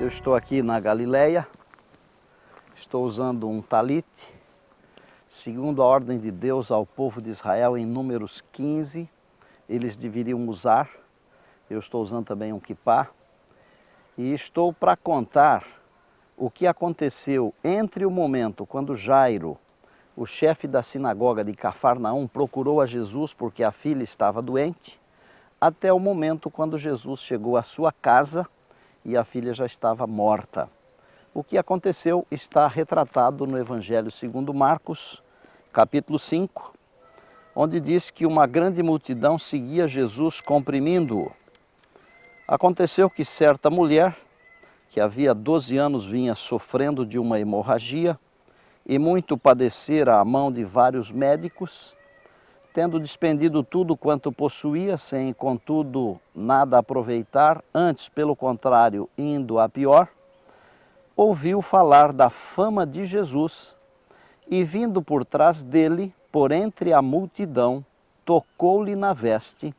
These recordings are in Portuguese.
Eu estou aqui na Galileia, estou usando um talite, segundo a ordem de Deus ao povo de Israel em Números 15, eles deveriam usar. Eu estou usando também um quipá e estou para contar o que aconteceu entre o momento quando Jairo, o chefe da sinagoga de Cafarnaum, procurou a Jesus porque a filha estava doente, até o momento quando Jesus chegou à sua casa e a filha já estava morta. O que aconteceu está retratado no Evangelho segundo Marcos, capítulo 5, onde diz que uma grande multidão seguia Jesus comprimindo-o. Aconteceu que certa mulher, que havia 12 anos vinha sofrendo de uma hemorragia e muito padecera à mão de vários médicos, tendo despendido tudo quanto possuía, sem contudo nada aproveitar, antes pelo contrário indo a pior, ouviu falar da fama de Jesus e vindo por trás dele, por entre a multidão, tocou-lhe na veste,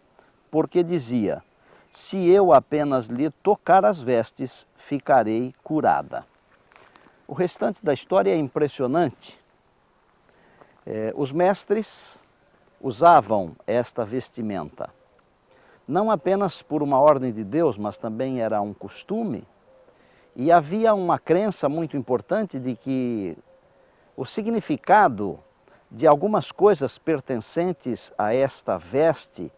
porque dizia: se eu apenas lhe tocar as vestes, ficarei curada. O restante da história é impressionante. Os mestres usavam esta vestimenta, não apenas por uma ordem de Deus, mas também era um costume. E havia uma crença muito importante de que o significado de algumas coisas pertencentes a esta veste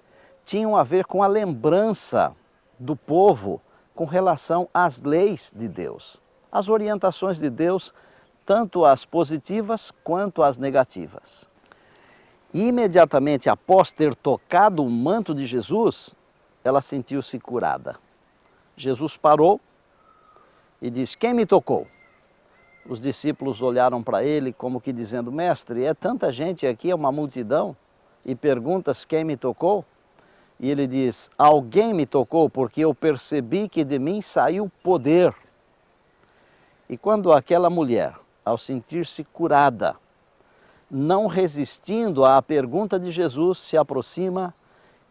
tinham a ver com a lembrança do povo com relação às leis de Deus, as orientações de Deus, tanto as positivas quanto as negativas. E imediatamente após ter tocado o manto de Jesus, ela sentiu-se curada. Jesus parou e disse: quem me tocou? Os discípulos olharam para ele como que dizendo: mestre, é tanta gente aqui, é uma multidão, e perguntas quem me tocou? E ele diz: alguém me tocou porque eu percebi que de mim saiu poder. E quando aquela mulher, ao sentir-se curada, não resistindo à pergunta de Jesus, se aproxima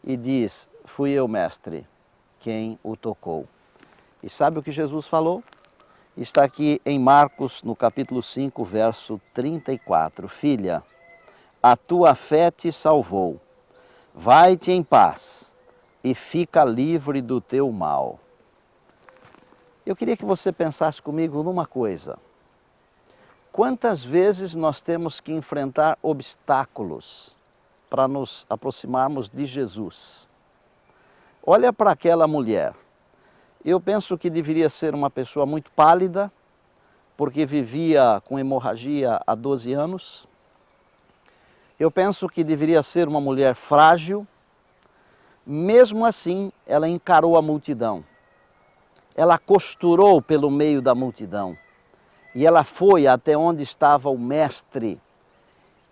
e diz: fui eu, mestre, quem o tocou. E sabe o que Jesus falou? Está aqui em Marcos, no capítulo 5, verso 34. Filha, a tua fé te salvou. Vai-te em paz e fica livre do teu mal. Eu queria que você pensasse comigo numa coisa. Quantas vezes nós temos que enfrentar obstáculos para nos aproximarmos de Jesus? Olha para aquela mulher. Eu penso que deveria ser uma pessoa muito pálida, porque vivia com hemorragia há 12 anos. Eu penso que deveria ser uma mulher frágil. Mesmo assim, ela encarou a multidão. Ela costurou pelo meio da multidão. E ela foi até onde estava o mestre.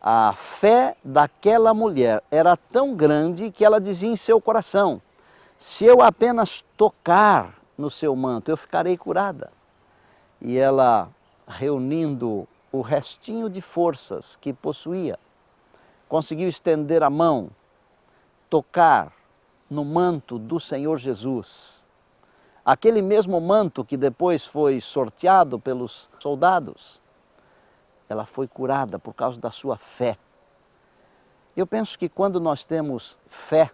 A fé daquela mulher era tão grande que ela dizia em seu coração: se eu apenas tocar no seu manto, eu ficarei curada. E ela, reunindo o restinho de forças que possuía, conseguiu estender a mão, tocar no manto do Senhor Jesus. Aquele mesmo manto que depois foi sorteado pelos soldados. Ela foi curada por causa da sua fé. Eu penso que quando nós temos fé,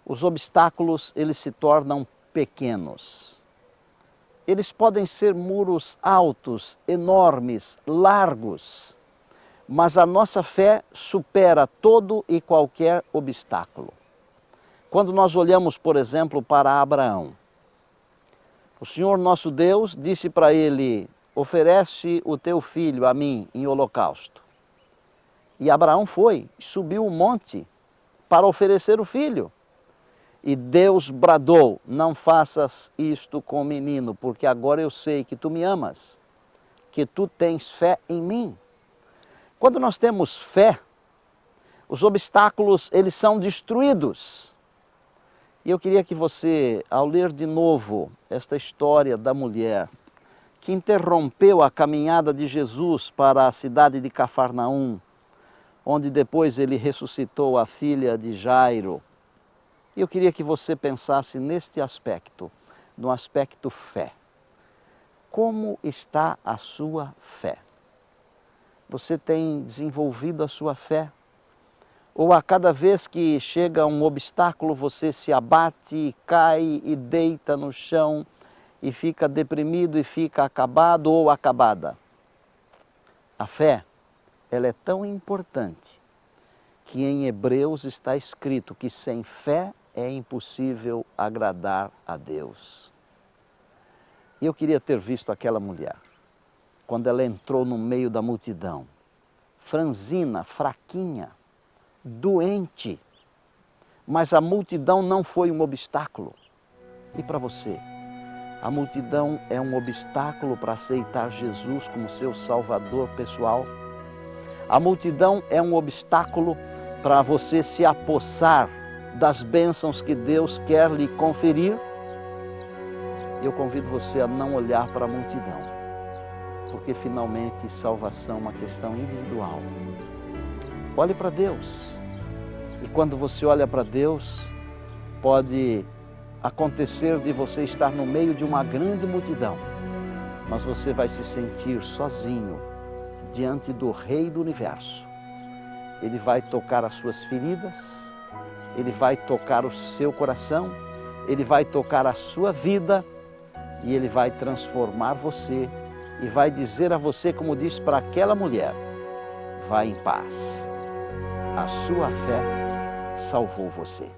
os obstáculos eles se tornam pequenos. Eles podem ser muros altos, enormes, largos, mas a nossa fé supera todo e qualquer obstáculo. Quando nós olhamos, por exemplo, para Abraão, o Senhor nosso Deus disse para ele: oferece o teu filho a mim em holocausto. E Abraão foi, subiu o monte para oferecer o filho. E Deus bradou: não faças isto com o menino, porque agora eu sei que tu me amas, que tu tens fé em mim. Quando nós temos fé, os obstáculos eles são destruídos. E eu queria que você, ao ler de novo esta história da mulher que interrompeu a caminhada de Jesus para a cidade de Cafarnaum, onde depois ele ressuscitou a filha de Jairo, eu queria que você pensasse neste aspecto, no aspecto fé. Como está a sua fé? Você tem desenvolvido a sua fé? Ou a cada vez que chega um obstáculo, você se abate, cai e deita no chão e fica deprimido e fica acabado ou acabada? A fé, ela é tão importante que em Hebreus está escrito que sem fé é impossível agradar a Deus. E eu queria ter visto aquela mulher, quando ela entrou no meio da multidão, franzina, fraquinha, doente, mas a multidão não foi um obstáculo. E para você? A multidão é um obstáculo para aceitar Jesus como seu Salvador pessoal? A multidão é um obstáculo para você se apossar das bênçãos que Deus quer lhe conferir? Eu convido você a não olhar para a multidão, porque finalmente salvação é uma questão individual. Olhe para Deus. E quando você olha para Deus, pode acontecer de você estar no meio de uma grande multidão, mas você vai se sentir sozinho diante do Rei do Universo. Ele vai tocar as suas feridas, Ele vai tocar o seu coração, Ele vai tocar a sua vida e Ele vai transformar você e vai dizer a você, como disse para aquela mulher: vá em paz, a sua fé salvou você.